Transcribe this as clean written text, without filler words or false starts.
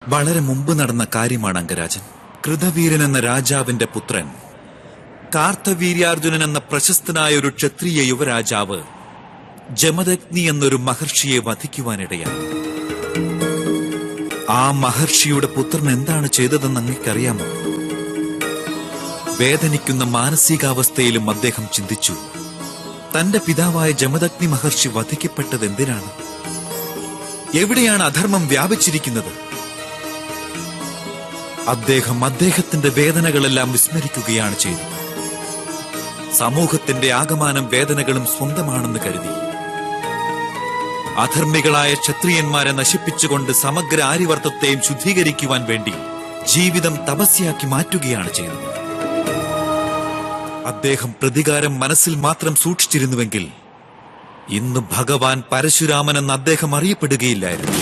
വളരെ മുമ്പ് നടന്ന കാര്യമാണ് അംഗരാജൻ. കൃതവീരൻ എന്ന രാജാവിന്റെ പുത്രൻ കാർത്തവീര്യാർജുനൻ എന്ന പ്രശസ്തനായ ഒരു ക്ഷത്രിയ യുവരാജാവ് ജമദഗ്നി എന്നൊരു മഹർഷിയെ വധിക്കുവാനിടയായി. ആ മഹർഷിയുടെ പുത്രൻ എന്താണ് ചെയ്തതെന്ന് അങ്ങേക്കറിയാമോ? വേദനിക്കുന്ന മാനസികാവസ്ഥയിലും അദ്ദേഹം ചിന്തിച്ചു, തന്റെ പിതാവായ ജമദഗ്നി മഹർഷി വധിക്കപ്പെട്ടത് എന്തിനാണ്? എവിടെയാണ് അധർമ്മം വ്യാപിച്ചിരിക്കുന്നത്? അദ്ദേഹം അദ്ദേഹത്തിന്റെ വേദനകളെല്ലാം വിസ്മരിക്കുകയാണ് ചെയ്തത്. സമൂഹത്തിന്റെ ആകമാനം വേദനകളും സ്വന്തമാണെന്ന് കരുതി അധർമ്മികളായ ക്ഷത്രിയന്മാരെ നശിപ്പിച്ചുകൊണ്ട് സമഗ്ര ആര്യവർത്തത്തെയും ശുദ്ധീകരിക്കുവാൻ വേണ്ടി ജീവിതം തപസ്യാക്കി മാറ്റുകയാണ് ചെയ്തത്. അദ്ദേഹം പ്രതികാരം മനസ്സിൽ മാത്രം സൂക്ഷിച്ചിരുന്നുവെങ്കിൽ ഇന്ന് ഭഗവാൻ പരശുരാമൻ എന്ന് അദ്ദേഹം അറിയപ്പെടുകയില്ലായിരുന്നു.